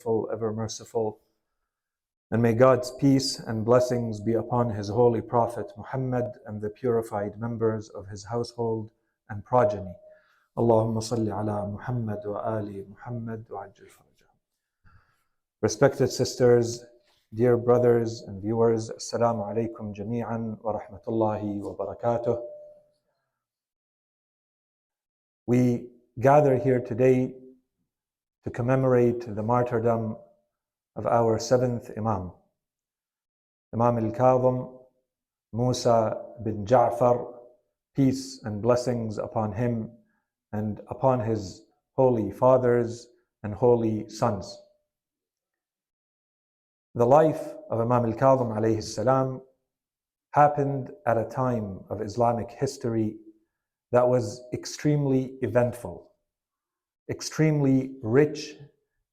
ever merciful. And may God's peace and blessings be upon His holy Prophet Muhammad and the purified members of his household and progeny. Allahumma salli ala Muhammad wa ali Muhammad wa ajil farajahum. Respected sisters, dear brothers and viewers, Assalamu alaikum jami'an wa rahmatullahi wa barakatuh. We gather here today to commemorate the martyrdom of our seventh Imam, Imam al-Kadhum, Musa bin Jafar, peace and blessings upon him and upon his holy fathers and holy sons. The life of Imam al-Kadhum alayhi salam happened at a time of Islamic history that was extremely eventful, extremely rich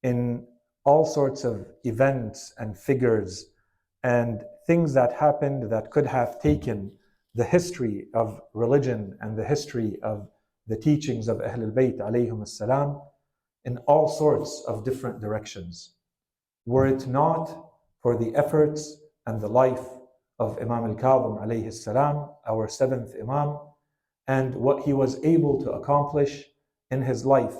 in all sorts of events and figures and things that happened that could have taken the history of religion and the history of the teachings of Ahlul-Bayt alayhim as-salam in all sorts of different directions. Were it not for the efforts and the life of Imam al-Kadhum alayhi salam, our seventh Imam, and what he was able to accomplish in his life,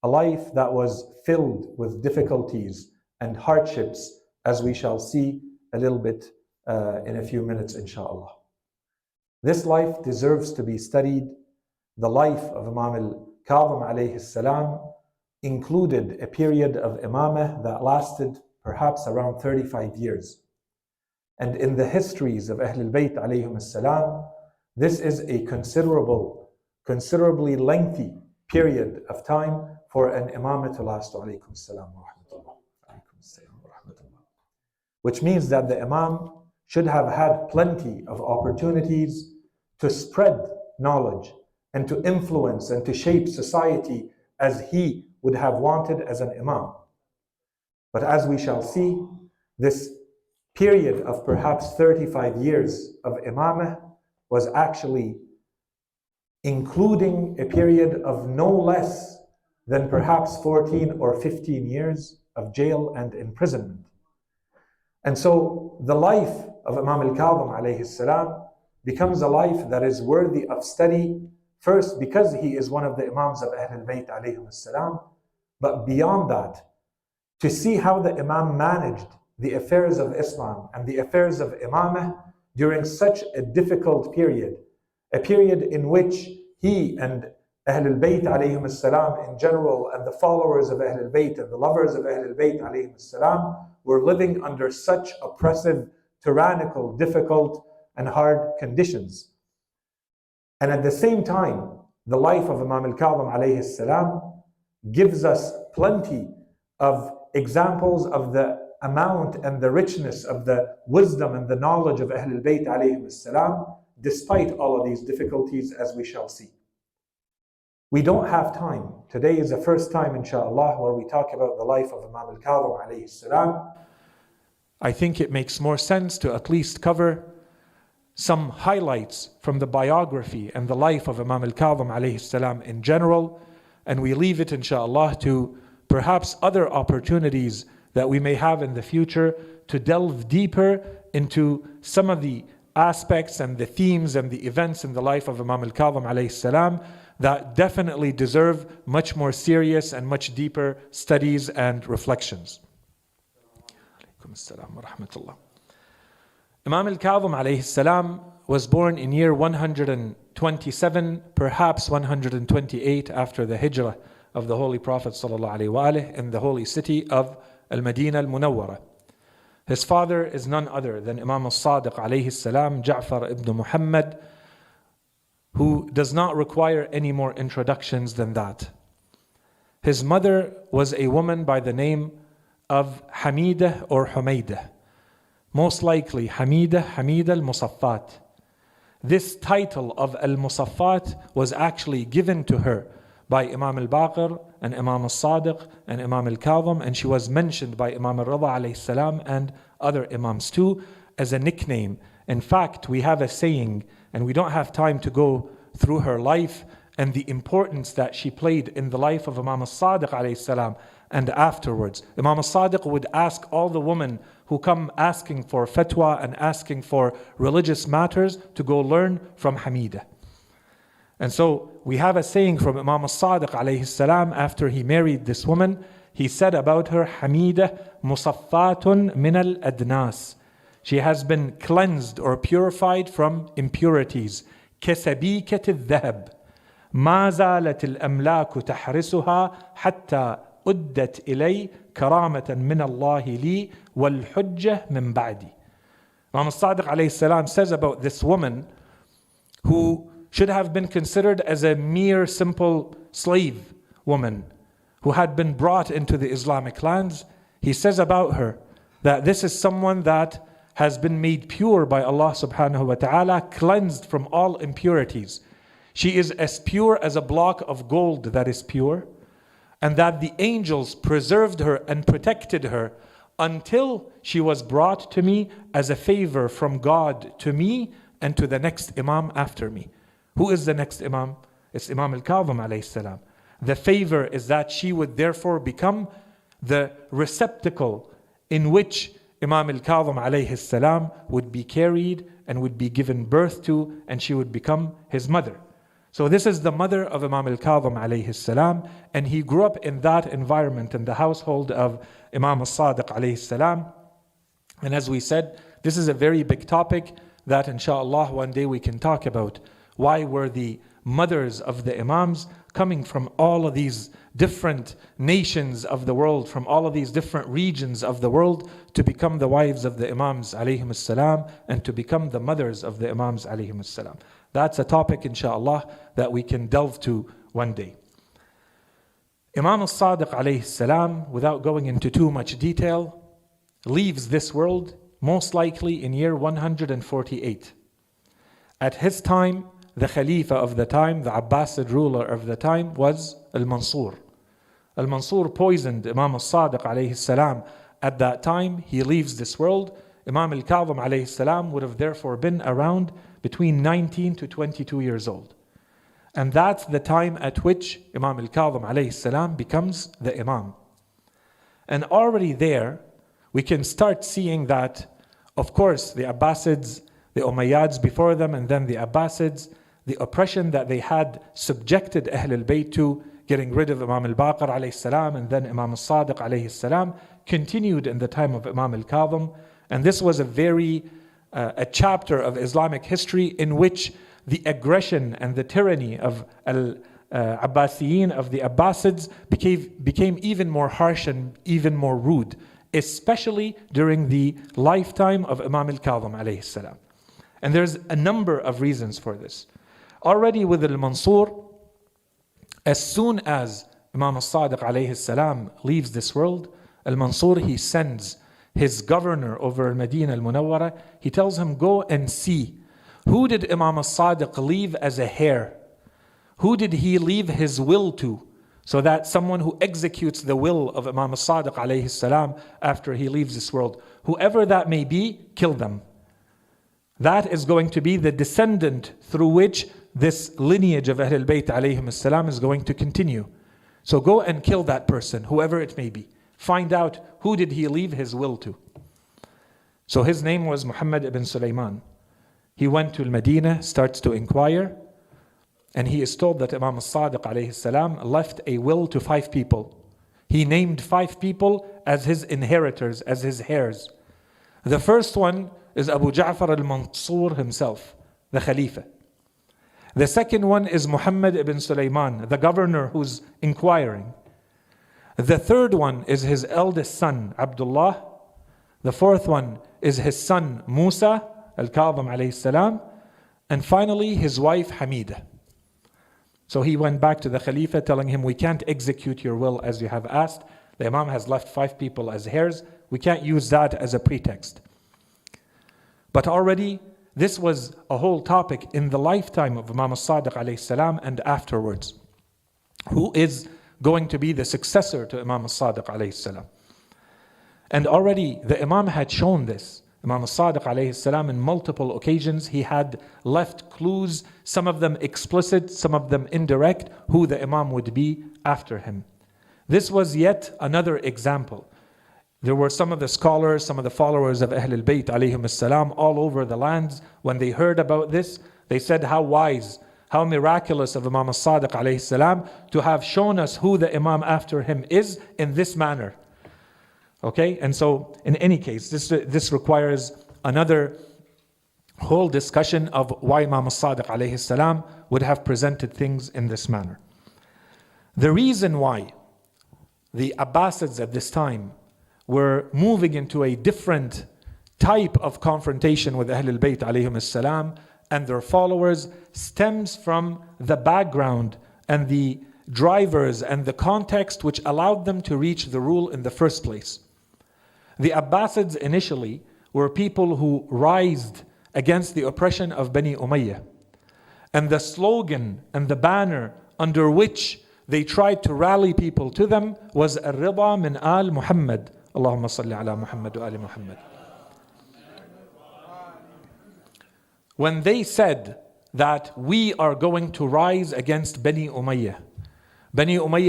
a life that was filled with difficulties and hardships, as we shall see a little bit in a few minutes, inshallah. This life deserves to be studied. The life of Imam al-Kadhum alayhi salam included a period of Imameh that lasted perhaps around 35 years. And in the histories of Ahlul-Bayt alayhim as-salam, this is a considerably lengthy period of time for an imamah to last. Alaykum as-salam wa rahmatullah. Alaykum as-salam wa rahmatullah. Which means that the imam should have had plenty of opportunities to spread knowledge and to influence and to shape society as he would have wanted as an imam. But as we shall see, this period of perhaps 35 years of imamah was actually including a period of no less than perhaps 14 or 15 years of jail and imprisonment. And so the life of Imam al-Kadhum alayhi salam becomes a life that is worthy of study, first because he is one of the Imams of Ahlul-Bayt alayhim salam, but beyond that, to see how the Imam managed the affairs of Islam and the affairs of Imameh during such a difficult period, a period in which he and Ahlul-Bayt alayhim as-salam in general and the followers of Ahlul-Bayt and the lovers of Ahlul-Bayt alayhim as-salam were living under such oppressive, tyrannical, difficult and hard conditions. And at the same time, the life of Imam al-Kadhum alayhi salam gives us plenty of examples of the amount and the richness of the wisdom and the knowledge of Ahlul-Bayt alayhim as-salam, despite all of these difficulties, as we shall see. We don't have time. Today is the first time, inshallah, where we talk about the life of Imam al-Kadhum alayhi salam. I think it makes more sense to at least cover some highlights from the biography and the life of Imam al-Kadhum alayhi salam in general, and we leave it, inshallah, to perhaps other opportunities that we may have in the future to delve deeper into some of the aspects and the themes and the events in the life of Imam al-Kadhum alayhi salam that definitely deserve much more serious and much deeper studies and reflections. Imam al-Kadhum alayhi salam was born in year 127, perhaps 128 after the hijrah of the Holy Prophet sallallahu alaihi wasallam in the holy city of al-Madinah al-Munawwara. His father is none other than Imam al-Sadiq alayhi salam, Jafar ibn Muhammad, who does not require any more introductions than that. His mother was a woman by the name of Hamidah or Humaydah. Most likely Hamidah al-Musaffat. This title of al-Musaffat was actually given to her by Imam al-Baqir and Imam al-Sadiq and Imam al-Kadhum, and she was mentioned by Imam al-Rida alayhi salam and other Imams too as a nickname. In fact, we have a saying, and we don't have time to go through her life and the importance that she played in the life of Imam al-Sadiq alayhi salam and afterwards. Imam al-Sadiq would ask all the women who come asking for fatwa and asking for religious matters to go learn from Hamida. And so we have a saying from Imam al-Sadiq alayhi salam after he married this woman. He said about her, Hamida musaffatun min al-adnas. She has been cleansed or purified from impurities. كسبيكة الذهب ما زالت الأملاك تحرسها حتى أدت إلي كرامة من الله لي والحجة من بعدي. Imam al-Sadiq alayhi salam says about this woman who should have been considered as a mere simple slave woman who had been brought into the Islamic lands. He says about her that this is someone that has been made pure by Allah subhanahu wa ta'ala, cleansed from all impurities. She is as pure as a block of gold that is pure, and that the angels preserved her and protected her until she was brought to me as a favor from God to me and to the next Imam after me. Who is the next Imam? It's Imam al-Kadhum alayhi salam. The favor is that she would therefore become the receptacle in which Imam al-Kadhum alayhi salam would be carried and would be given birth to, and she would become his mother. So this is the mother of Imam al-Kadhum alayhi salam, and he grew up in that environment, in the household of Imam al-Sadiq alayhi salam. And as we said, this is a very big topic that inshallah one day we can talk about. Why were the mothers of the Imams coming from all of these different nations of the world, from all of these different regions of the world, to become the wives of the Imams alayhim salam and to become the mothers of the Imams alayhim salam? That's a topic inshallah that we can delve to one day. Imam al-Sadiq alayhi salam, without going into too much detail, leaves this world most likely in year 148. At his time, the Khalifa of the time, the Abbasid ruler of the time, was al-Mansur. Al-Mansur poisoned Imam al-Sadiq alayhi salam. At that time, he leaves this world. Imam al-Kadhum alayhi salam would have therefore been around between 19 to 22 years old. And that's the time at which Imam al-Kadhum alayhi salam becomes the Imam. And already there, we can start seeing that, of course, the Abbassids, the Umayyads before them, and then the Abbassids, the oppression that they had subjected Ahlul-Bayt to, getting rid of Imam al-Baqir alayhi salam and then Imam al-Sadiq alayhi salam, continued in the time of Imam al-Kadhum. And this was a chapter of Islamic history in which the aggression and the tyranny of al-Abbasiyin, of the Abbassids, became even more harsh and even more rude, especially during the lifetime of Imam al-Kadhum alayhi salam. And there's a number of reasons for this. Already with al-Mansur, as soon as Imam al-Sadiq alayhi salam leaves this world, al-Mansur, he sends his governor over al-Madinah al-Munawwara. He tells him, go and see, who did Imam al-Sadiq leave as a heir? Who did he leave his will to? So that someone who executes the will of Imam al-Sadiq alayhi salam after he leaves this world, whoever that may be, kill them. That is going to be the descendant through which this lineage of Ahlul-Bayt alayhim salam is going to continue. So go and kill that person, whoever it may be. Find out who did he leave his will to. So his name was Muhammad ibn Sulaiman. He went to Medina, starts to inquire, and he is told that Imam al-Sadiq alayhi salam left a will to 5 people. He named 5 people as his inheritors, as his heirs. The first one is Abu Ja'far al-Mansur himself, the Khalifa. The second one is Muhammad ibn Sulaiman, the governor who's inquiring. The third one is his eldest son, Abdullah. The fourth one is his son, Musa, al-Kadhum alayhi salam. And finally, his wife, Hamida. So he went back to the Khalifa telling him, we can't execute your will as you have asked. The Imam has left 5 people as heirs. We can't use that as a pretext. But already, this was a whole topic in the lifetime of Imam al-Sadiq alayhi salam and afterwards. Who is going to be the successor to Imam al-Sadiq alayhi salam? And already the Imam had shown this. Imam al-Sadiq alayhi salam, in multiple occasions, he had left clues, some of them explicit, some of them indirect, who the Imam would be after him. This was yet another example. There were some of the scholars, some of the followers of Ahlul-Bayt alayhim as-salam all over the lands. When they heard about this, they said how wise, how miraculous of Imam as-Sadiq alayhi salam to have shown us who the Imam after him is in this manner. Okay, and so in any case, this requires another whole discussion of why Imam as-Sadiq alayhi salam would have presented things in this manner. The reason why the Abbasids at this time were moving into a different type of confrontation with Ahlul-Bayt alayhim as-salam and their followers stems from the background and the drivers and the context which allowed them to reach the rule in the first place. The Abbasids initially were people who rised against the oppression of Bani Umayyah. And the slogan and the banner under which they tried to rally people to them was al-Rida min al-Muhammad. Allahumma salli ala Muhammad wa ali Muhammad. When they said that we are going to rise against Bani Umayyah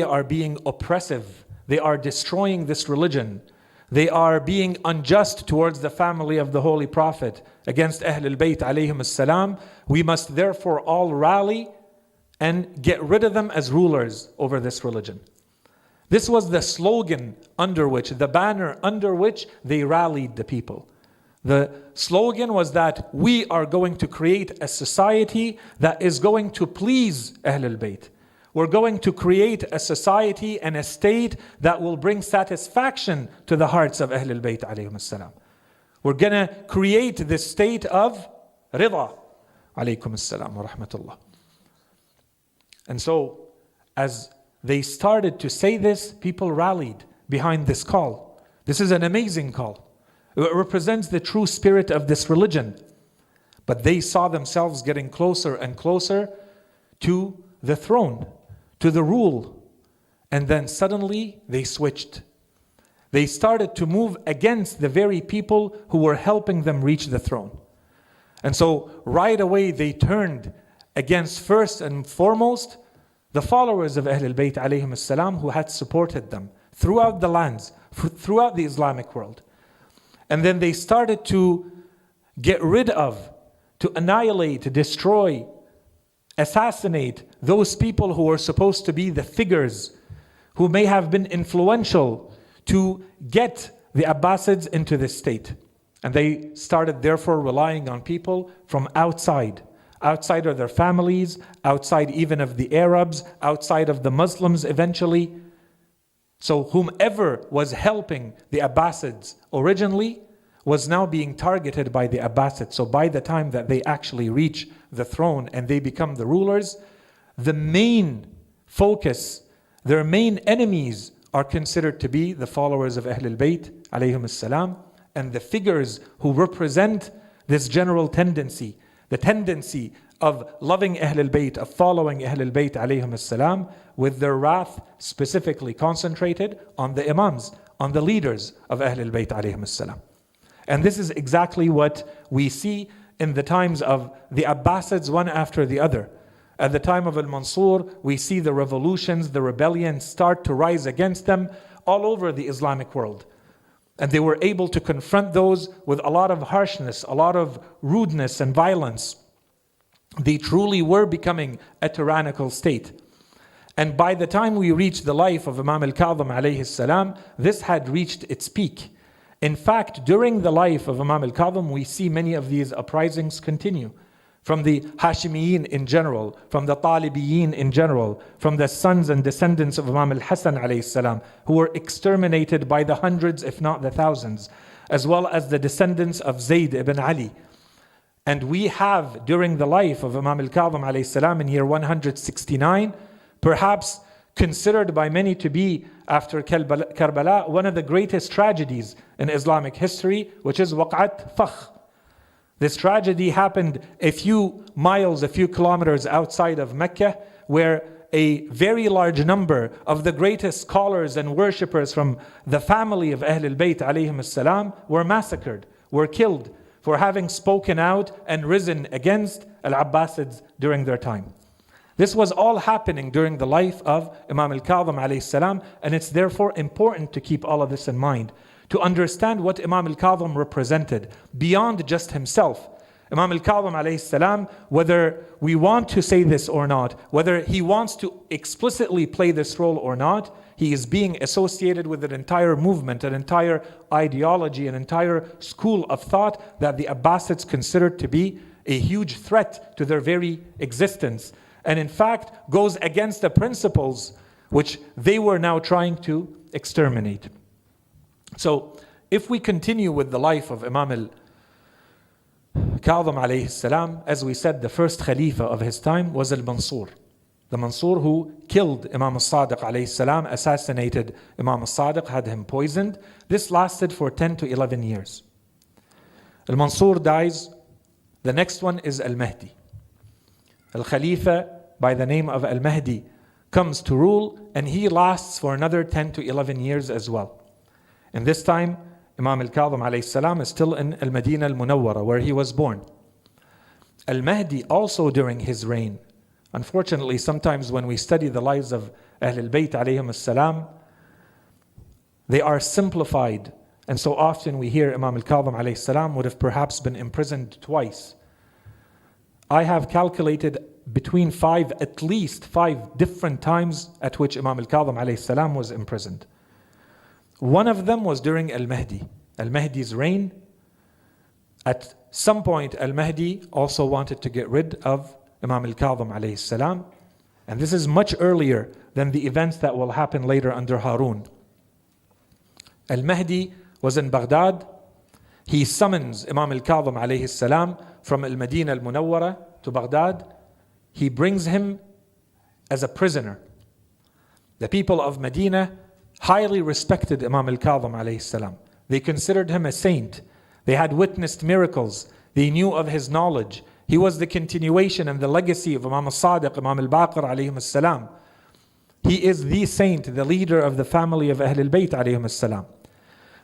are being oppressive. They are destroying this religion. They are being unjust towards the family of the Holy Prophet against Ahlul-Bayt alayhim as-salam. We must therefore all rally and get rid of them as rulers over this religion. This was the slogan under which, the banner under which they rallied the people. The slogan was that we are going to create a society that is going to please Ahlul-Bayt. We're going to create a society and a state that will bring satisfaction to the hearts of Ahlul-Bayt alayhim as-salam. We're going to create this state of Rida alaykum as-salam wa rahmatullah. And so, as they started to say this, people rallied behind this call. This is an amazing call. It represents the true spirit of this religion. But they saw themselves getting closer and closer to the throne, to the rule. And then suddenly they switched. They started to move against the very people who were helping them reach the throne. And so right away they turned against first and foremost the followers of Ahlul-Bayt alayhim as-salam who had supported them throughout the lands, throughout the Islamic world. And then they started to get rid of, to annihilate, to destroy, assassinate those people who were supposed to be the figures who may have been influential to get the Abbasids into this state. And they started therefore relying on people from outside of their families, outside even of the Arabs, outside of the Muslims eventually. So whomever was helping the Abbasids originally was now being targeted by the Abbasids. So by the time that they actually reach the throne and they become the rulers, the main focus, their main enemies are considered to be the followers of Ahlul-Bayt alayhim as-salam and the figures who represent this general tendency, the tendency of loving Ahlul-Bayt, of following Ahlul-Bayt alayhim as-salam, with their wrath specifically concentrated on the imams, on the leaders of Ahlul-Bayt alayhim as-salam. And this is exactly what we see in the times of the Abbasids, one after the other. At the time of al-Mansur, we see the revolutions, the rebellions start to rise against them all over the Islamic world. And they were able to confront those with a lot of harshness, a lot of rudeness and violence. They truly were becoming a tyrannical state. And by the time we reached the life of Imam Kadhum alayhi salam, this had reached its peak. In fact, during the life of Imam Kadhum, we see many of these uprisings continue. From the Hashimiyin in general, from the Talibiyin in general, from the sons and descendants of Imam al-Hasany alayhi salam, who were exterminated by the hundreds, if not the thousands, as well as the descendants of Zayd ibn Ali. And we have, during the life of Imam al-Kadhum alayhi salam in year 169, perhaps considered by many to be, after Karbala, one of the greatest tragedies in Islamic history, which is Waq'at Fakh. This tragedy happened a few miles, a few kilometers outside of Mecca, where a very large number of the greatest scholars and worshippers from the family of Ahlul-Bayt alayhim as-salam were massacred, were killed for having spoken out and risen against al-Abbasids during their time. This was all happening during the life of Imam al-Kadhum alayhi salam, and it's therefore important to keep all of this in mind, to understand what Imam al-Kadhum represented beyond just himself. Imam al-Kadhum alayhi salam, whether we want to say this or not, whether he wants to explicitly play this role or not, he is being associated with an entire movement, an entire ideology, an entire school of thought that the Abbassids considered to be a huge threat to their very existence, and in fact goes against the principles which they were now trying to exterminate. So if we continue with the life of Imam al-Kadhum alayhi salam, as we said, the first Khalifa of his time was al-Mansur. The Mansur who killed Imam al-Sadiq alayhi salam, assassinated Imam al-Sadiq, had him poisoned. This lasted for 10 to 11 years. Al-Mansur dies. The next one is al-Mahdi. Al-Khalifa by the name of al-Mahdi comes to rule, and he lasts for another 10 to 11 years as well. And this time, Imam al-Kadhum alayhi salam is still in al-Madinah al-Munawwara, where he was born. Al-Mahdi also during his reign, unfortunately, sometimes when we study the lives of Ahlul-Bayt alayhim as-salam, they are simplified. And so often we hear Imam al-Kadhum alayhi salam would have perhaps been imprisoned twice. I have calculated between at least five different times at which Imam al-Kadhum alayhi salam was imprisoned. One of them was during al-Mahdi, al-Mahdi's reign. At some point, al-Mahdi also wanted to get rid of Imam al-Kadhum alayhi salam, and this is much earlier than the events that will happen later under Harun. Al-Mahdi was in Baghdad. He summons Imam al-Kadhum alayhi salam from al-Madinah al-Munawwara to Baghdad. He brings him as a prisoner. The people of Medina highly respected Imam al-Kadhum alayhi salam. They considered him a saint. They had witnessed miracles. They knew of his knowledge. He was the continuation and the legacy of Imam al-Sadiq, Imam al-Baqir alayhim as-salam. He is the saint, the leader of the family of Ahlul-Bayt alayhim as-salam.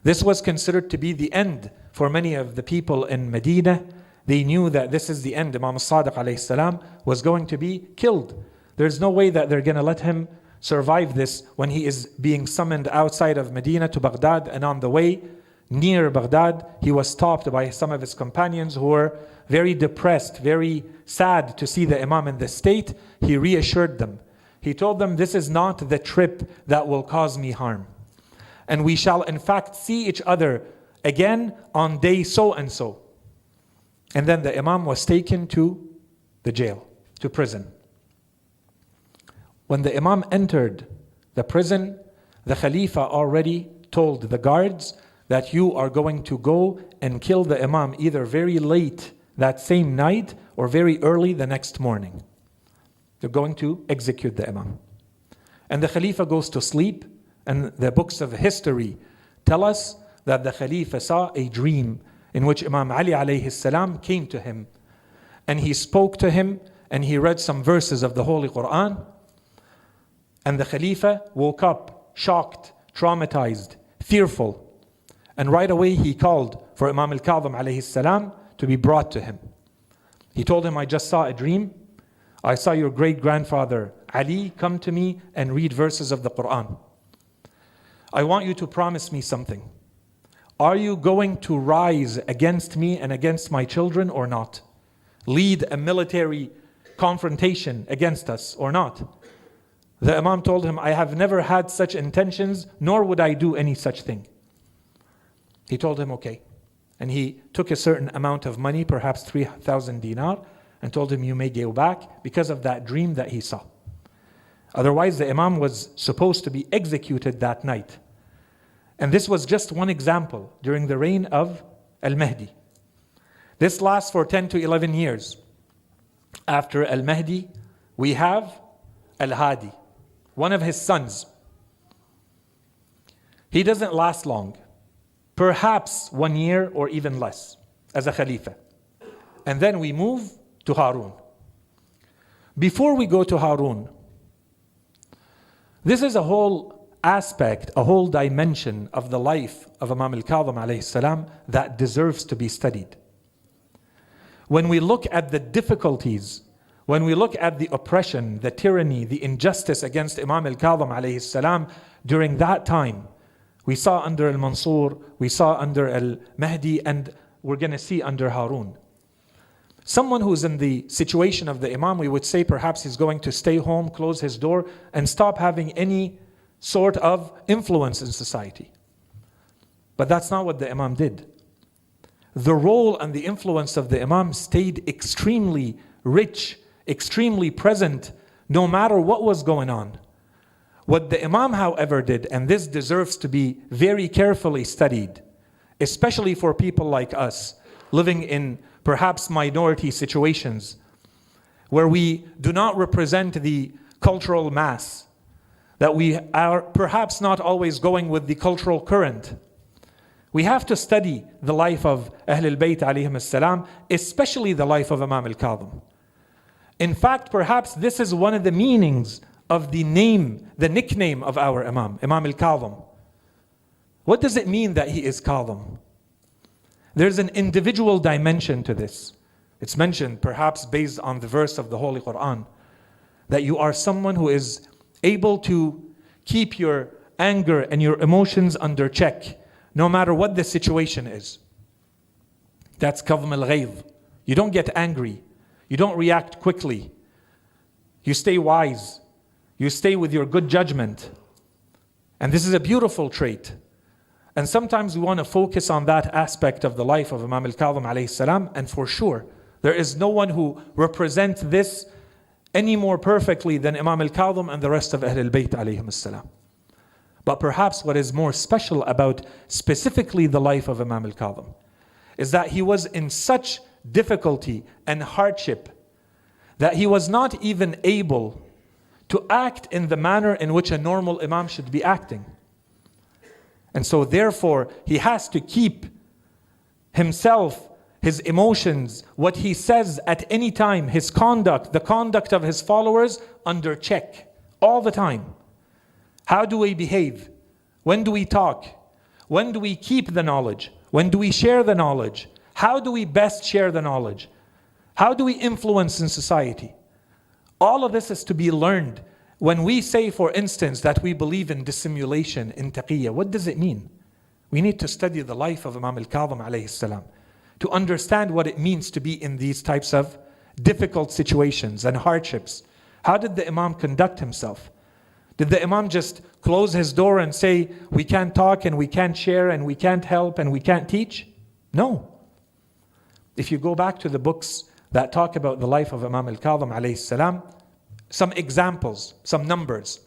This was considered to be the end for many of the people in Medina. They knew that this is the end. Imam al-Sadiq alayhi salam was going to be killed. There's no way that they're going to let him survive this when he is being summoned outside of Medina to Baghdad, and on the way near Baghdad, he was stopped by some of his companions who were very depressed, very sad to see the Imam in this state. He reassured them. He told them, this is not the trip that will cause me harm. And we shall in fact see each other again on day so and so. And then the Imam was taken to the jail, to prison. When the Imam entered the prison, the Khalifa already told the guards that you are going to go and kill the Imam either very late that same night or very early the next morning. They're going to execute the Imam. And the Khalifa goes to sleep, and the books of history tell us that the Khalifa saw a dream in which Imam Ali alayhi salam came to him, and he spoke to him, and he read some verses of the Holy Quran. And the Khalifa woke up, shocked, traumatized, fearful. And right away he called for Imam al-Kadhum alayhi salam to be brought to him. He told him, I just saw a dream. I saw your great-grandfather Ali come to me and read verses of the Quran. I want you to promise me something. Are you going to rise against me and against my children or not? Lead a military confrontation against us or not? The Imam told him, I have never had such intentions, nor would I do any such thing. He told him, okay. And he took a certain amount of money, perhaps 3,000 dinar, and told him, you may go back because of that dream that he saw. Otherwise, the Imam was supposed to be executed that night. And this was just one example during the reign of al-Mahdi. This lasts for 10 to 11 years. After al-Mahdi, we have al-Hadi, one of his sons. He doesn't last long, perhaps 1 year or even less as a Khalifa. And then we move to Harun. Before we go to Harun, this is a whole aspect, a whole dimension of the life of Imam al-Kadhum alayhi salam that deserves to be studied. When we look at the difficulties when we look at the oppression, the tyranny, the injustice against Imam al-Kadhum alayhi salam during that time, we saw under al-Mansur, we saw under al-Mahdi, and we're going to see under Harun. Someone who's in the situation of the Imam, we would say perhaps he's going to stay home, close his door, and stop having any sort of influence in society. But that's not what the Imam did. The role and the influence of the Imam stayed extremely rich, extremely present, no matter what was going on. What the Imam, however, did, and this deserves to be very carefully studied, especially for people like us, living in perhaps minority situations, where we do not represent the cultural mass, that we are perhaps not always going with the cultural current. We have to study the life of Ahlul-Bayt alayhim salam, especially the life of Imam al-Kadhum. In fact, perhaps this is one of the meanings of the name, the nickname of our Imam, Imam al-Kadhum. What does it mean that he is Kadhum? There's an individual dimension to this. It's mentioned perhaps based on the verse of the Holy Quran, that you are someone who is able to keep your anger and your emotions under check, no matter what the situation is. That's Kadhum al-Ghayz. You don't get angry. You don't react quickly. You stay wise. You stay with your good judgment. And this is a beautiful trait. And sometimes we want to focus on that aspect of the life of Imam al-Kadhum alayhi salam, and for sure, there is no one who represents this any more perfectly than Imam al-Kadhum and the rest of Ahlul-Bayt alayhim salam. But perhaps what is more special about specifically the life of Imam al-Kadhum is that he was in such difficulty and hardship that he was not even able to act in the manner in which a normal Imam should be acting. And so therefore, he has to keep himself, his emotions, what he says at any time, his conduct, the conduct of his followers under check all the time. How do we behave? When do we talk? When do we keep the knowledge? When do we share the knowledge? How do we best share the knowledge? How do we influence in society? All of this is to be learned. When we say, for instance, that we believe in dissimulation, in taqiyya, what does it mean? We need to study the life of Imam al-Kadhum alayhi salam to understand what it means to be in these types of difficult situations and hardships. How did the Imam conduct himself? Did the Imam just close his door and say, we can't talk and we can't share and we can't help and we can't teach? No. If you go back to the books that talk about the life of Imam al-Kadhum alayhi salam, some examples, some numbers.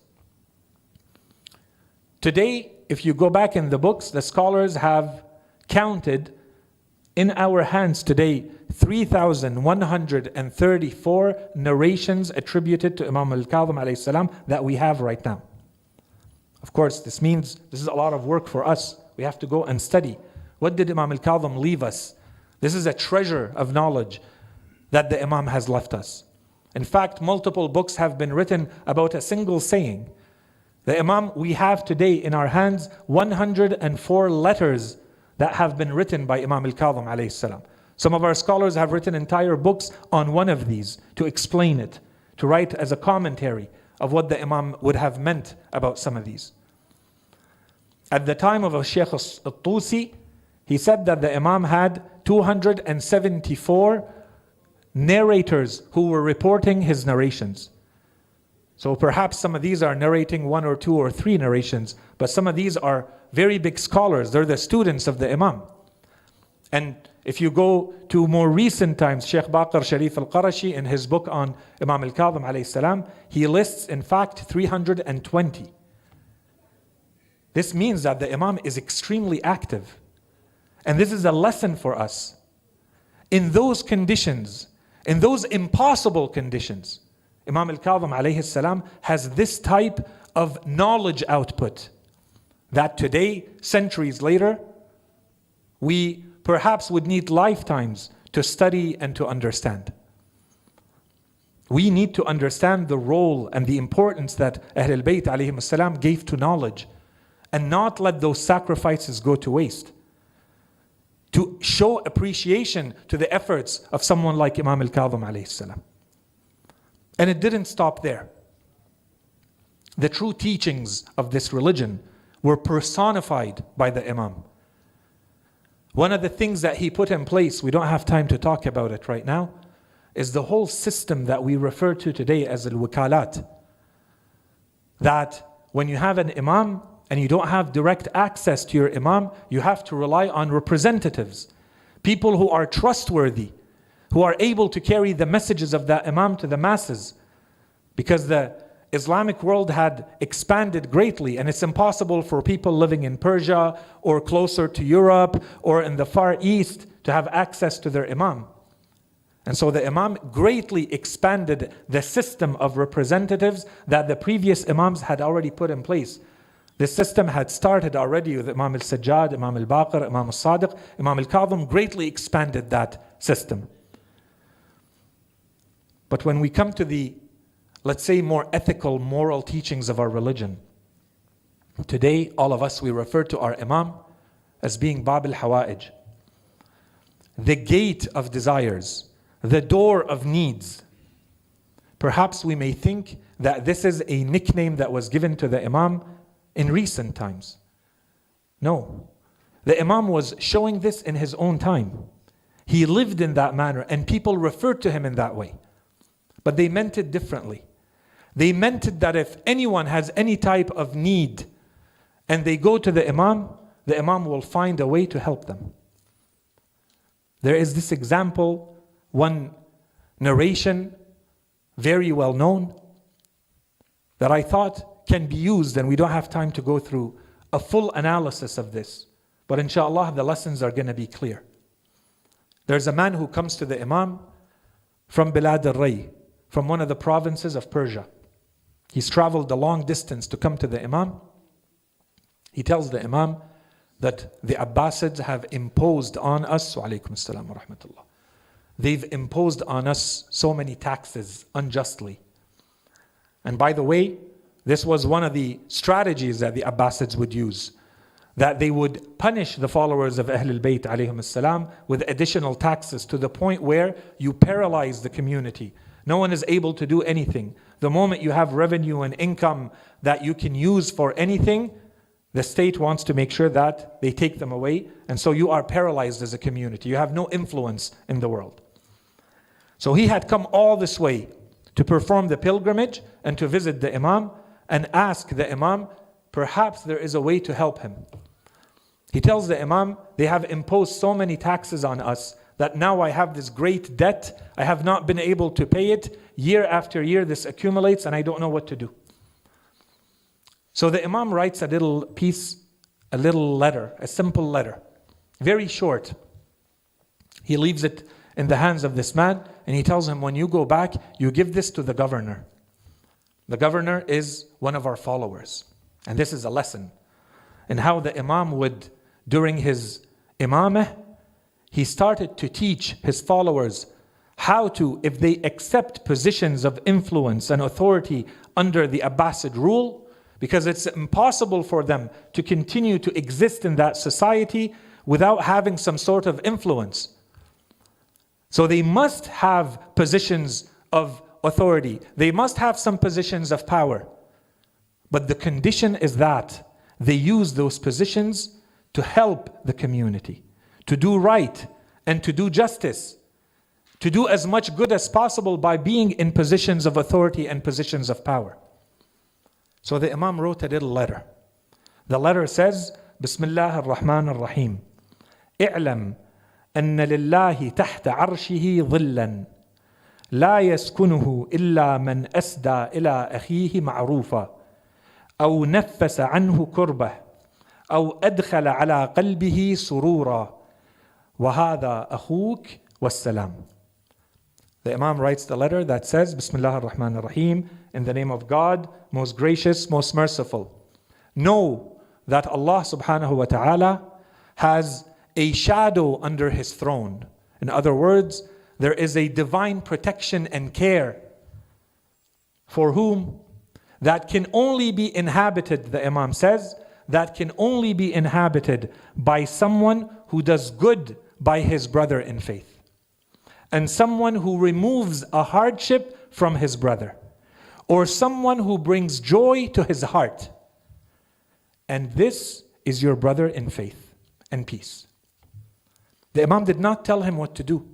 Today, if you go back in the books, the scholars have counted in our hands today 3,134 narrations attributed to Imam al-Kadhum alayhi salam that we have right now. Of course, this means this is a lot of work for us. We have to go and study. What did Imam al-Kadhum leave us? This is a treasure of knowledge that the Imam has left us. In fact, multiple books have been written about a single saying. The Imam, we have today in our hands 104 letters that have been written by Imam al-Kadhum alayhi salam. Some of our scholars have written entire books on one of these to explain it, to write as a commentary of what the Imam would have meant about some of these. At the time of Shaykh al-Tusi, he said that the Imam had 274 narrators who were reporting his narrations. So perhaps some of these are narrating 1 or 2 or 3 narrations, but some of these are very big scholars. They're the students of the Imam. And if you go to more recent times, Sheikh Baqir Sharif al-Qarashi in his book on Imam al-Kadhum alayhi salam, he lists in fact 320. This means that the Imam is extremely active. And this is a lesson for us. In those conditions, in those impossible conditions, Imam al-Kadhum alayhi salam has this type of knowledge output that today, centuries later, we perhaps would need lifetimes to study and to understand. We need to understand the role and the importance that Ahlul-Bayt alayhim salam gave to knowledge and not let those sacrifices go to waste. To show appreciation to the efforts of someone like Imam al-Kadhum alayhi salam. And it didn't stop there. The true teachings of this religion were personified by the Imam. One of the things that he put in place, we don't have time to talk about it right now, is the whole system that we refer to today as al-wikalat. That when you have an Imam and you don't have direct access to your Imam, you have to rely on representatives, people who are trustworthy, who are able to carry the messages of that Imam to the masses. Because the Islamic world had expanded greatly, and it's impossible for people living in Persia or closer to Europe or in the Far East to have access to their Imam. And so the Imam greatly expanded the system of representatives that the previous Imams had already put in place. This system had started already with Imam al-Sajjad, Imam al-Baqir, Imam al-Sadiq, Imam al-Kadhum greatly expanded that system. But when we come to the, let's say, more ethical, moral teachings of our religion, today, all of us, we refer to our Imam as being Bab al-Hawa'ij, the gate of desires, the door of needs. Perhaps we may think that this is a nickname that was given to the Imam in recent times. No. The Imam was showing this in his own time. He lived in that manner and people referred to him in that way. But they meant it differently. They meant it that if anyone has any type of need and they go to the Imam will find a way to help them. There is this example, one narration, very well known, that I thought can be used, and we don't have time to go through a full analysis of this. But inshallah, the lessons are going to be clear. There's a man who comes to the Imam from Bilad al-Ray, from one of the provinces of Persia. He's traveled a long distance to come to the Imam. He tells the Imam that the Abbassids have imposed on us, wa alaykum as-salam wa rahmatullah. They've imposed on us so many taxes unjustly. And by the way, this was one of the strategies that the Abbassids would use, that they would punish the followers of Ahlul-Bayt alayhim as-salam with additional taxes to the point where you paralyze the community. No one is able to do anything. The moment you have revenue and income that you can use for anything, the state wants to make sure that they take them away. And so you are paralyzed as a community. You have no influence in the world. So he had come all this way to perform the pilgrimage and to visit the Imam and ask the Imam, perhaps there is a way to help him. He tells the Imam, they have imposed so many taxes on us that now I have this great debt. I have not been able to pay it. Year after year this accumulates and I don't know what to do. So the Imam writes a little piece, a little letter, a simple letter, very short. He leaves it in the hands of this man and he tells him, when you go back, you give this to the governor. The governor is one of our followers. And this is a lesson in how the Imam would, during his Imameh, he started to teach his followers how to, if they accept positions of influence and authority under the Abbasid rule, because it's impossible for them to continue to exist in that society without having some sort of influence. So they must have positions of authority. They must have some positions of power. But the condition is that they use those positions to help the community, to do right and to do justice, to do as much good as possible by being in positions of authority and positions of power. So the Imam wrote a little letter. The letter says, Bismillah ar-Rahman ar-Rahim. اعلم أن لله تحت عرشه ظلا لا يسكنه إلا من أسدى إلى أخيه معروفا أو نفس عنه كربه أو أدخل على قلبه سرورا وهذا أخوك والسلام. The Imam writes the letter that says, Bismillah ar-Rahman ar-Rahim, in the name of God, most gracious, most merciful. Know that Allah subhanahu wa ta'ala has a shadow under His throne. In other words, there is a divine protection and care for whom? That can only be inhabited, the Imam says, that can only be inhabited by someone who does good by his brother in faith. And someone who removes a hardship from his brother, or someone who brings joy to his heart. And this is your brother in faith and peace. The Imam did not tell him what to do.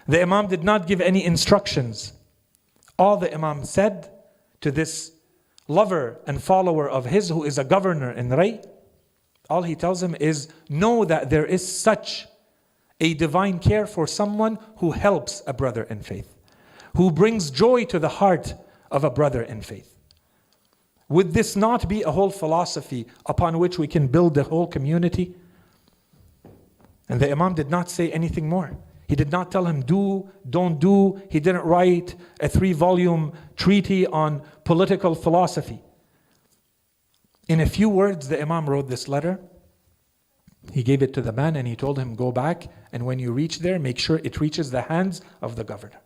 The Imam did not give any instructions. All the Imam said to this lover and follower of his who is a governor in Ray, all he tells him is, know that there is such a divine care for someone who helps a brother in faith, who brings joy to the heart of a brother in faith. Would this not be a whole philosophy upon which we can build a whole community? And the Imam did not say anything more. He did not tell him do, don't do. He didn't write a 3-volume treatise on political philosophy. In a few words, the Imam wrote this letter. He gave it to the man and he told him, go back, and when you reach there, make sure it reaches the hands of the governor.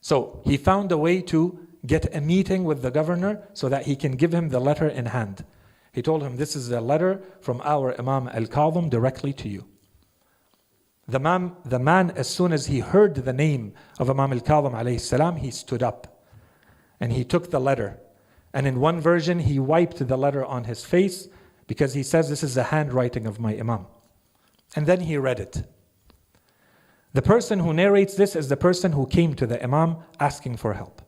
So he found a way to get a meeting with the governor so that he can give him the letter in hand. He told him, this is a letter from our Imam al-Kadhum directly to you. The man, as soon as he heard the name of Imam al-Kadhum alayhi salam, he stood up and he took the letter. And in one version, he wiped the letter on his face because he says, this is the handwriting of my Imam. And then he read it. The person who narrates this is the person who came to the Imam asking for help.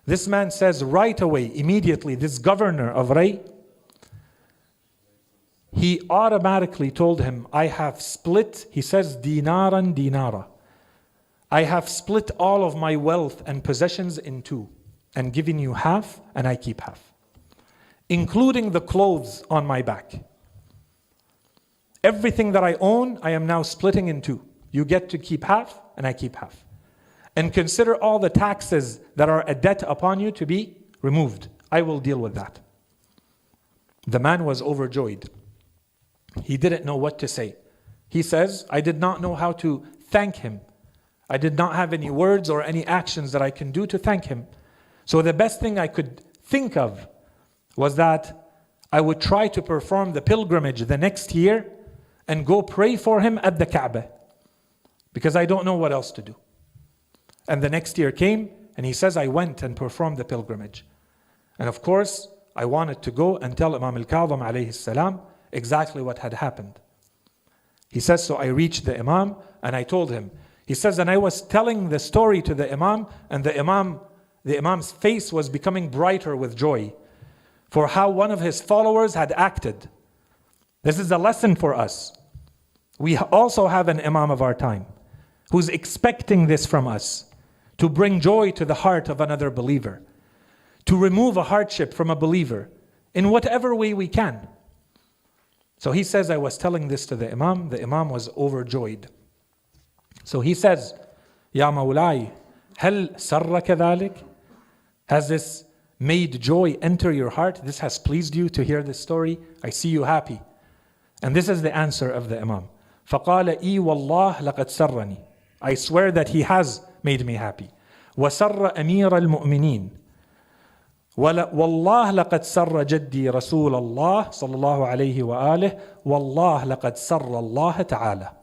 This man says right away, immediately, this governor of Ray, he automatically told him, I have split, he says, dinaran dinara. I have split all of my wealth and possessions in two and given you half, and I keep half, including the clothes on my back. Everything that I own, I am now splitting in two. You get to keep half, and I keep half. And consider all the taxes that are a debt upon you to be removed. I will deal with that. The man was overjoyed. He didn't know what to say. He says, I did not know how to thank him. I did not have any words or any actions that I can do to thank him. So the best thing I could think of was that I would try to perform the pilgrimage the next year and go pray for him at the Kaaba, because I don't know what else to do. And the next year came, and he says, I went and performed the pilgrimage. And of course, I wanted to go and tell Imam al-Kadhum alayhi salam exactly what had happened. He says, so I reached the Imam and I told him. He says, and I was telling the story to the Imam, and the Imam's face was becoming brighter with joy for how one of his followers had acted. This is a lesson for us. We also have an Imam of our time who's expecting this from us, to bring joy to the heart of another believer, to remove a hardship from a believer in whatever way we can. So he says, I was telling this to the Imam was overjoyed. So he says, Ya Mawlai, hal sarraka dhalik? Has this made joy enter your heart? This has pleased you to hear this story? I see you happy. And this is the answer of the Imam. فَقَالَ إِي وَاللَّهِ لَقَدْ سَرَّنِي. I swear that he has made me happy. وَسَرَّ أَمِيرَ الْمُؤْمِنِينَ وَاللَّهِ لَقَدْ سَرَّ جَدِّي رَسُولَ اللَّهِ صلى الله عليه وآله وَاللَّهِ لَقَدْ سَرَّ اللَّهَ تَعَالَى.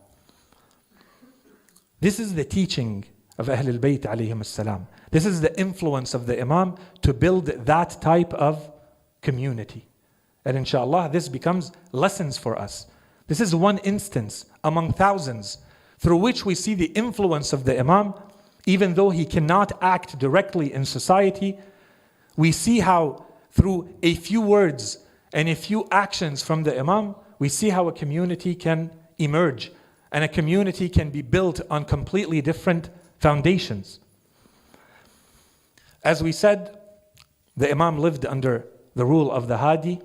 This is the teaching of Ahlul-Bayt alayhim as-salam. This is the influence of the Imam to build that type of community. And inshallah, this becomes lessons for us. This is one instance among thousands through which we see the influence of the Imam. Even though he cannot act directly in society, we see how through a few words and a few actions from the Imam, we see how a community can emerge and a community can be built on completely different foundations. As we said, the Imam lived under the rule of the Hadi,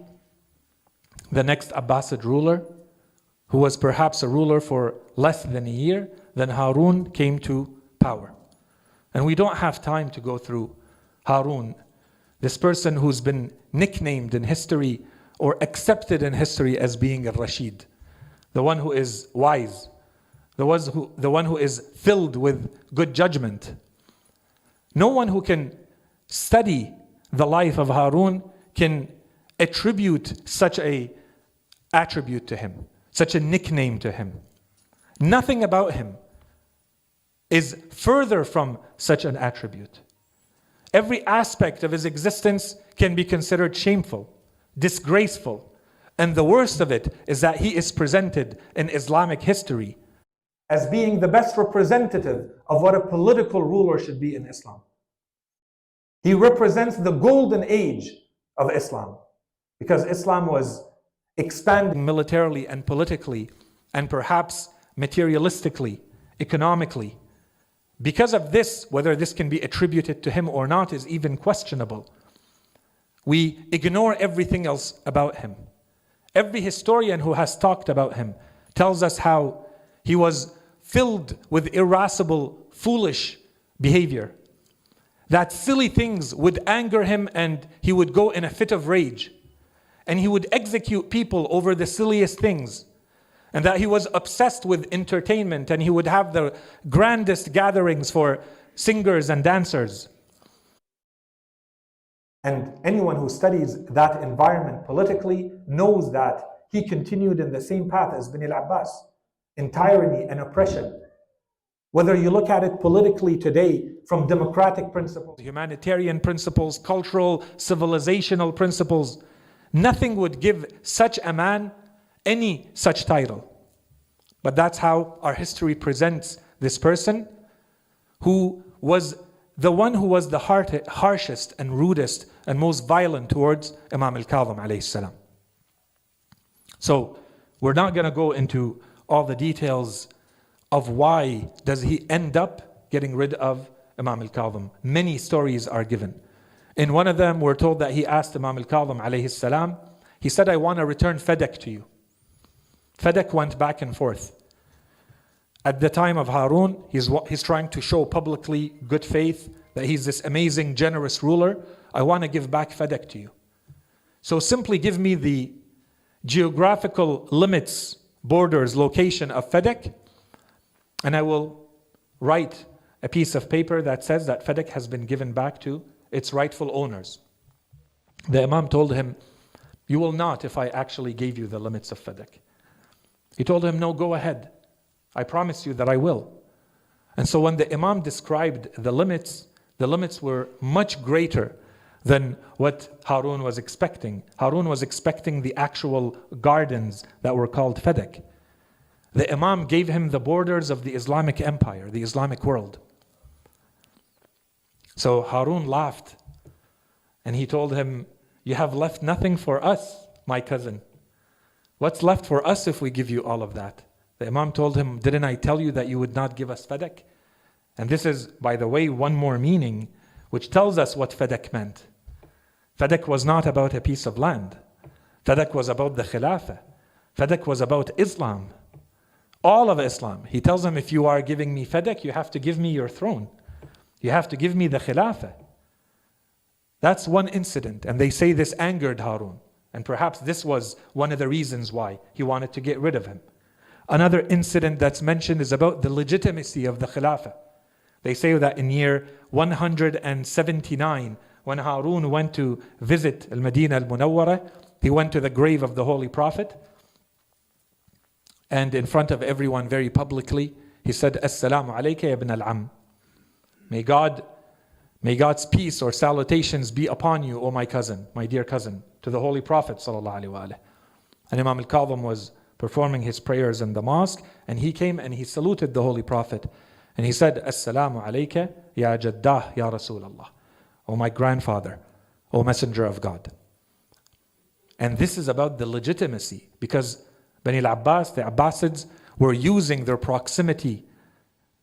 the next Abbasid ruler, who was perhaps a ruler for less than a year. Then Harun came to power. And we don't have time to go through Harun, this person who's been nicknamed in history or accepted in history as being al-Rashid, the one who is wise, the one who is filled with good judgment. No one who can study the life of Harun can attribute such an attribute to him, such a nickname to him. Nothing about him is further from such an attribute. Every aspect of his existence can be considered shameful, disgraceful, and the worst of it is that he is presented in Islamic history as being the best representative of what a political ruler should be in Islam. He represents the golden age of Islam, because Islam was expanding militarily and politically, and perhaps materialistically, economically. Because of this, whether this can be attributed to him or not is even questionable. We ignore everything else about him. Every historian who has talked about him tells us how he was filled with irascible, foolish behavior. That silly things would anger him and he would go in a fit of rage. And he would execute people over the silliest things. And that he was obsessed with entertainment and he would have the grandest gatherings for singers and dancers. And anyone who studies that environment politically knows that he continued in the same path as Bani al-Abbas, in tyranny and oppression. Whether you look at it politically today from democratic principles, humanitarian principles, cultural, civilizational principles, nothing would give such a man any such title. But that's how our history presents this person who was the one who was the harshest and rudest and most violent towards Imam al-Kadhum alayhi salam. So we're not going to go into all the details of why does he end up getting rid of Imam al-Kadhum. Many stories are given. In one of them, we're told that he asked Imam al-Kadhum alayhi salam, he said, I want to return Fadak to you. Fadak went back and forth. At the time of Harun, he's trying to show publicly good faith, that he's this amazing, generous ruler. I want to give back Fadak to you. So simply give me the geographical limits, borders, location of Fadak, and I will write a piece of paper that says that Fadak has been given back to its rightful owners. The Imam told him, you will not if I actually gave you the limits of Fadak. He told him, no, go ahead. I promise you that I will. And so when the Imam described the limits were much greater than what Harun was expecting. Harun was expecting the actual gardens that were called Fadak. The Imam gave him the borders of the Islamic empire, the Islamic world. So Harun laughed and he told him, you have left nothing for us, my cousin. What's left for us if we give you all of that? The Imam told him, didn't I tell you that you would not give us Fadak? And this is, by the way, one more meaning which tells us what Fadak meant. Fadak was not about a piece of land. Fadak was about the Khilafah. Fadak was about Islam. All of Islam. He tells him, if you are giving me Fadak, you have to give me your throne. You have to give me the Khilafah. That's one incident. And they say this angered Harun. And perhaps this was one of the reasons why he wanted to get rid of him. Another incident that's mentioned is about the legitimacy of the Khilafah. They say that in year 179, when Harun went to visit al-Madinah al-Munawwarah, he went to the grave of the Holy Prophet. And in front of everyone very publicly, he said, Assalamu alayka ya ibn al-Am. May God's peace or salutations be upon you, O my cousin, my dear cousin, to the Holy Prophet sallallahu alaihi wasallam. And Imam al-Kadhum was performing his prayers in the mosque, and he came and he saluted the Holy Prophet. And he said, Assalamu alayka ya Jaddah ya Rasulallah. O my grandfather, O Messenger of God. And this is about the legitimacy, because Bani al-Abbas, the Abbassids, were using their proximity,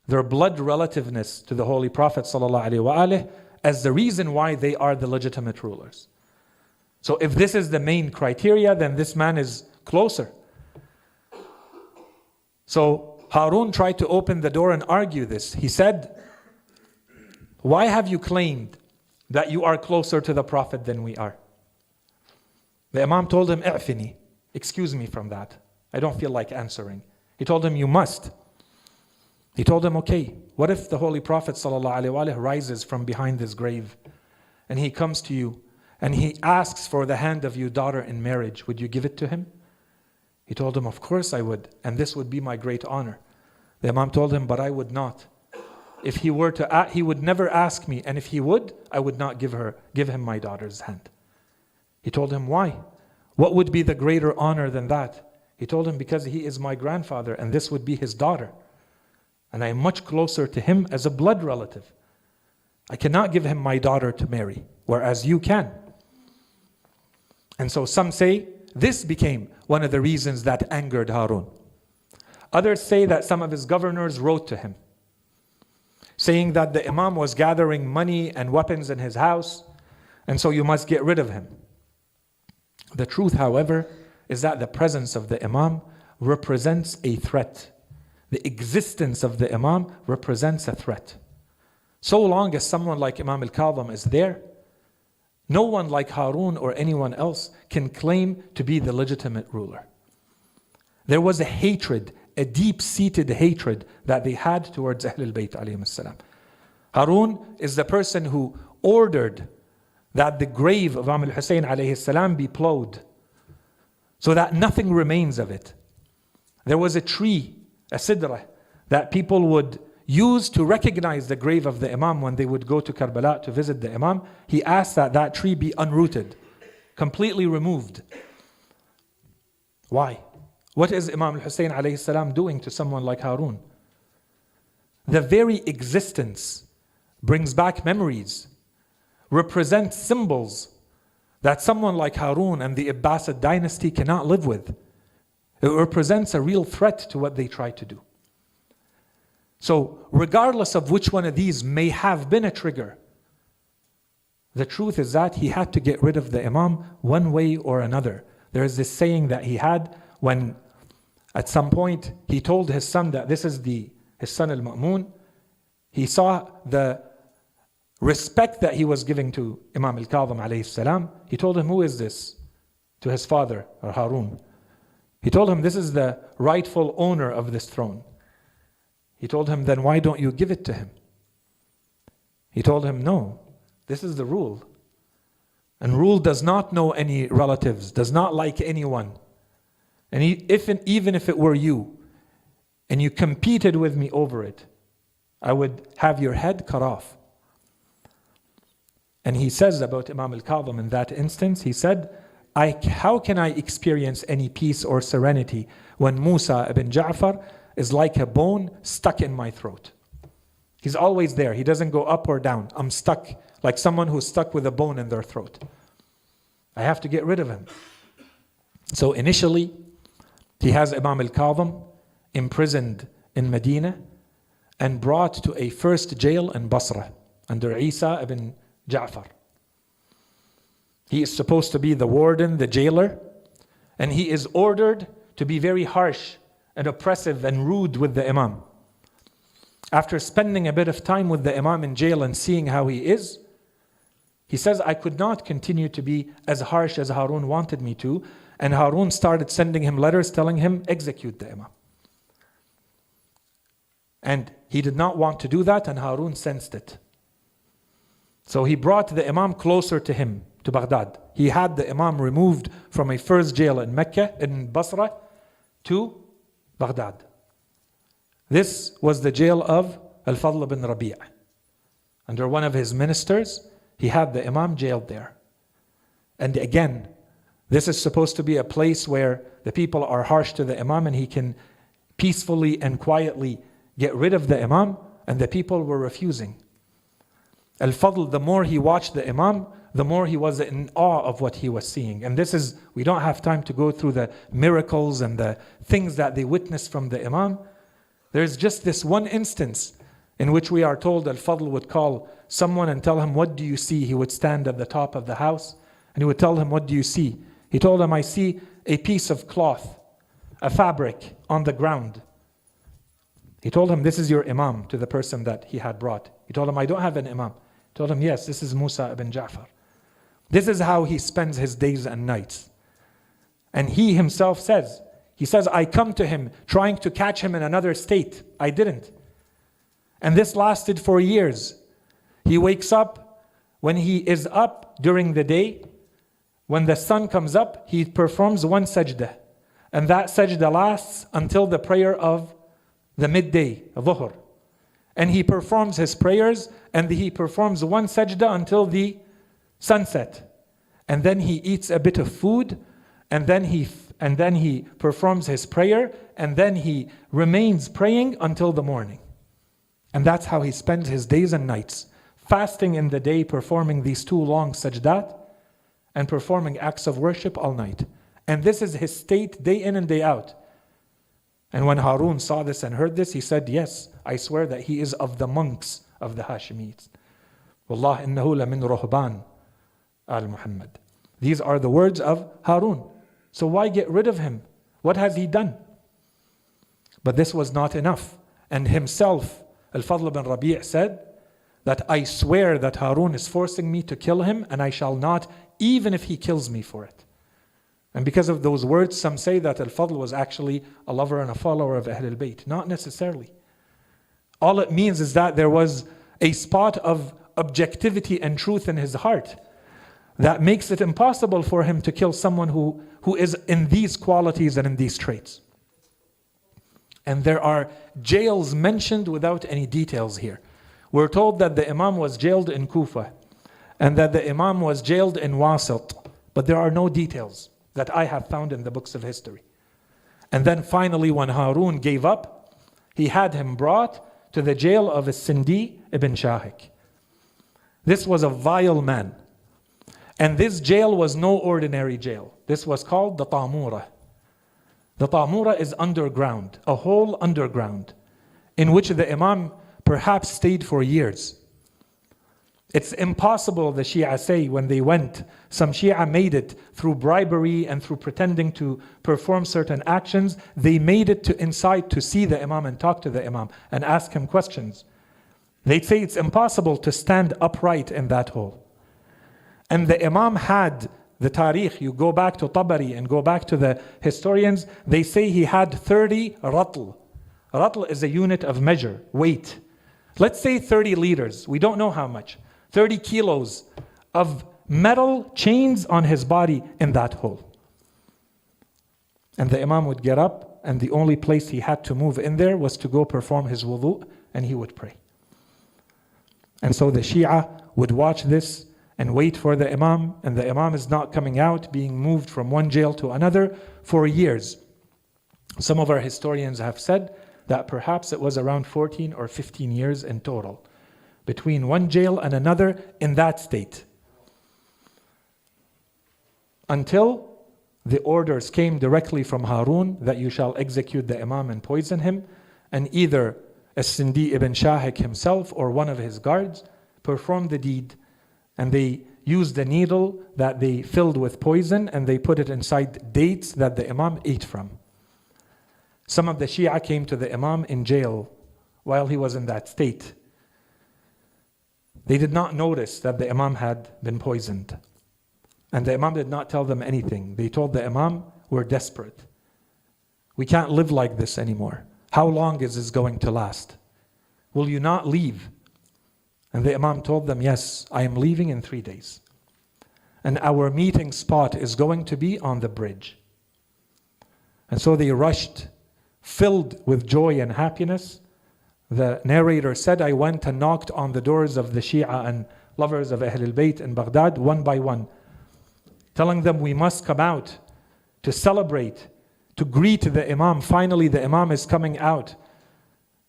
their blood relativeness to the Holy Prophet ﷺ as the reason why they are the legitimate rulers. So if this is the main criteria, then this man is closer. So Harun tried to open the door and argue this. He said, why have you claimed that you are closer to the Prophet than we are? The Imam told him, "I'fini, excuse me from that. I don't feel like answering." He told him, "You must." He told him, "Okay, what if the Holy Prophet ﷺ rises from behind his grave and he comes to you and he asks for the hand of your daughter in marriage? Would you give it to him?" He told him, "Of course I would, and this would be my great honor." The Imam told him, "But I would not. if he were to, he would never ask me, and if he would, I would not give him my daughter's hand. He told him, why? What would be the greater honor than that? He told him, because he is my grandfather and this would be his daughter. And I am much closer to him as a blood relative. I cannot give him my daughter to marry, whereas you can. And so some say this became one of the reasons that angered Harun. Others say that some of his governors wrote to him, saying that the Imam was gathering money and weapons in his house, and so you must get rid of him. The truth, however, is that the presence of the Imam represents a threat. The existence of the Imam represents a threat. So long as someone like Imam al-Kadhum is there, no one like Harun or anyone else can claim to be the legitimate ruler. There was a hatred, a deep-seated hatred that they had towards Ahlul-Bayt alayhim as-salam. Harun is the person who ordered that the grave of Imam al-Hussein alayhi salam be plowed so that nothing remains of it. There was a tree, a sidra, that people would use to recognize the grave of the Imam when they would go to Karbala to visit the Imam. He asked that that tree be unrooted, completely removed. Why? What is Imam al-Hussein alayhi salam doing to someone like Harun? The very existence brings back memories, represents symbols that someone like Harun and the Abbasid dynasty cannot live with. It represents a real threat to what they try to do. So regardless of which one of these may have been a trigger, the truth is that he had to get rid of the Imam one way or another. There is this saying that he had when at some point he told his son that this is his son al-Ma'mun. He saw the respect that he was giving to Imam al-Kadhum alayhi salam. He told him, who is this? To his father, or Harun. He told him, this is the rightful owner of this throne. He told him, then why don't you give it to him? He told him, no, this is the rule. And rule does not know any relatives, does not like anyone. And even if it were you, and you competed with me over it, I would have your head cut off. And he says about Imam al-Kadhum in that instance, he said, how can I experience any peace or serenity when Musa ibn Ja'far is like a bone stuck in my throat? He's always there. He doesn't go up or down. I'm stuck like someone who's stuck with a bone in their throat. I have to get rid of him. So initially, he has Imam al-Kadhum imprisoned in Medina and brought to a first jail in Basra under Isa ibn Ja'far. He is supposed to be the warden, the jailer, and he is ordered to be very harsh and oppressive and rude with the Imam. After spending a bit of time with the Imam in jail and seeing how he is, he says, I could not continue to be as harsh as Harun wanted me to, and Harun started sending him letters telling him, execute the Imam. And he did not want to do that, and Harun sensed it. So he brought the Imam closer to him, to Baghdad. He had the Imam removed from a first jail in Mecca, in Basra, to Baghdad. This was the jail of al-Fadl ibn Rabi'. Under one of his ministers, he had the Imam jailed there. And again, this is supposed to be a place where the people are harsh to the Imam and he can peacefully and quietly get rid of the Imam, and the people were refusing. Al-Fadl, the more he watched the Imam, the more he was in awe of what he was seeing. And this is, we don't have time to go through the miracles and the things that they witnessed from the Imam. There's just this one instance in which we are told Al-Fadl would call someone and tell him, what do you see? He would stand at the top of the house and he would tell him, what do you see? He told him, I see a piece of cloth, a fabric on the ground. He told him, this is your Imam, to the person that he had brought. He told him, I don't have an Imam. He told him, yes, this is Musa ibn Ja'far. This is how he spends his days and nights. And he himself says, I come to him trying to catch him in another state. I didn't. And this lasted for years. He wakes up, when he is up during the day, when the sun comes up, he performs one sajda. And that sajda lasts until the prayer of the midday, dhuhr. and he performs his prayers, and he performs one sajda until the sunset. And then he eats a bit of food, and then he performs his prayer, and then he remains praying until the morning. And that's how he spends his days and nights, fasting in the day, performing these 2 long sajdat, and performing acts of worship all night. And this is his state day in and day out. And when Harun saw this and heard this, he said, yes, I swear that he is of the monks of the Hashemites. Wallah innahu la min ruhban al-Muhammad. These are the words of Harun. So why get rid of him? What has he done? But this was not enough. And himself, Al-Fadl bin Rabi' said that I swear that Harun is forcing me to kill him, and I shall not, even if he kills me for it. And because of those words, some say that Al-Fadl was actually a lover and a follower of Ahlul-Bayt. Not necessarily. All it means is that there was a spot of objectivity and truth in his heart that makes it impossible for him to kill someone who is in these qualities and in these traits. And there are jails mentioned without any details here. We're told that the Imam was jailed in Kufa and that the Imam was jailed in Wasit, but there are no details that I have found in the books of history. And then finally, when Harun gave up, he had him brought to the jail of Sindi ibn Shahik. This was a vile man. And this jail was no ordinary jail. This was called the Ta'mura. The Ta'mura is underground, a hole underground, in which the Imam perhaps stayed for years. It's impossible, the Shia say, when they went, some Shia made it through bribery and through pretending to perform certain actions. They made it to inside to see the Imam and talk to the Imam and ask him questions. They'd say it's impossible to stand upright in that hole. And the Imam had the tarikh. You go back to Tabari and go back to the historians, they say he had 30 ratl. Ratl is a unit of measure, weight. Let's say 30 liters, we don't know how much. 30 kilos of metal chains on his body in that hole. And the Imam would get up, and the only place he had to move in there was to go perform his wudu, and he would pray. And so the Shia would watch this and wait for the Imam, and the Imam is not coming out, being moved from one jail to another for years. Some of our historians have said that perhaps it was around 14 or 15 years in total, between one jail and another in that state. Until the orders came directly from Harun that you shall execute the Imam and poison him, and either As-Sindi ibn Shahik himself or one of his guards performed the deed, and they used a needle that they filled with poison and they put it inside dates that the Imam ate from. Some of the Shia came to the Imam in jail while he was in that state. They did not notice that the Imam had been poisoned. And the Imam did not tell them anything. They told the Imam, we're desperate. We can't live like this anymore. How long is this going to last? Will you not leave? And the Imam told them, yes, I am leaving in 3 days. And our meeting spot is going to be on the bridge. And so they rushed, filled with joy and happiness. The narrator said, I went and knocked on the doors of the Shia and lovers of Ahlul-Bayt in Baghdad one by one, telling them we must come out to celebrate, to greet the Imam. Finally, the Imam is coming out.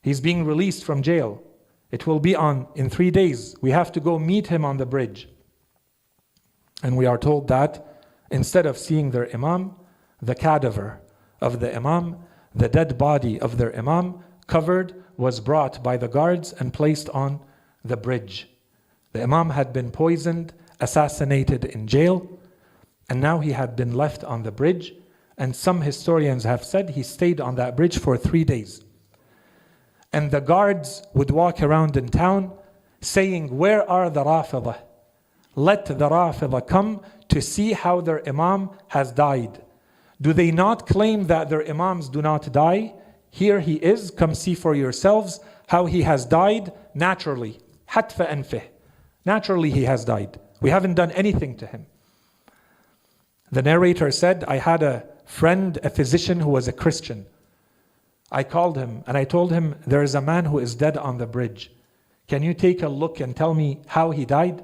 He's being released from jail. It will be in 3 days. We have to go meet him on the bridge. And we are told that instead of seeing their Imam, the cadaver of the Imam, the dead body of their Imam, covered, was brought by the guards and placed on the bridge. The Imam had been poisoned, assassinated in jail, and now he had been left on the bridge. And some historians have said he stayed on that bridge for 3 days. And the guards would walk around in town saying, where are the Rafidah? Let the Rafidah come to see how their Imam has died. Do they not claim that their Imams do not die? Here he is, come see for yourselves how he has died naturally. Hatfa anfih. Naturally he has died. We haven't done anything to him. The narrator said, I had a friend, a physician who was a Christian. I called him and I told him, there is a man who is dead on the bridge. Can you take a look and tell me how he died?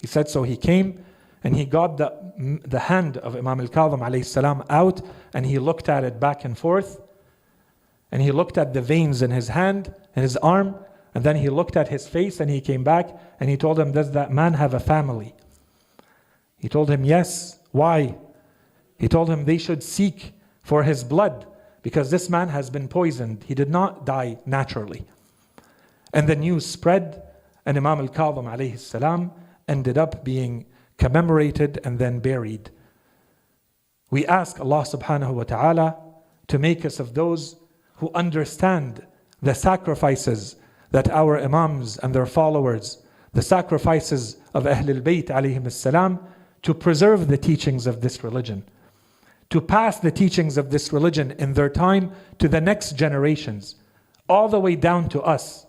He said, so he came and he got the hand of Imam al-Kadhum alayhi salam out, and he looked at it back and forth, and he looked at the veins in his hand and his arm, and then he looked at his face, and he came back and he told him, does that man have a family? He told him, yes. Why? He told him they should seek for his blood, because this man has been poisoned. He did not die naturally. And the news spread, and Imam al-Kadhum alayhi salam ended up being commemorated and then buried. We ask Allah subhanahu wa ta'ala to make us of those who understand the sacrifices that our Imams and their followers, the sacrifices of Ahlul-Bayt alayhim salam, to preserve the teachings of this religion, to pass the teachings of this religion in their time to the next generations, all the way down to us,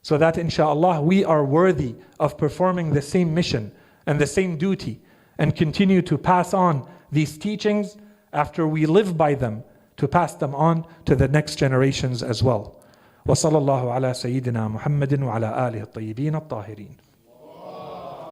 so that inshallah we are worthy of performing the same mission and the same duty, and continue to pass on these teachings after we live by them, to pass them on to the next generations as well. وصلى الله على سيدنا محمد وعلى آله الطيبين الطاهرين.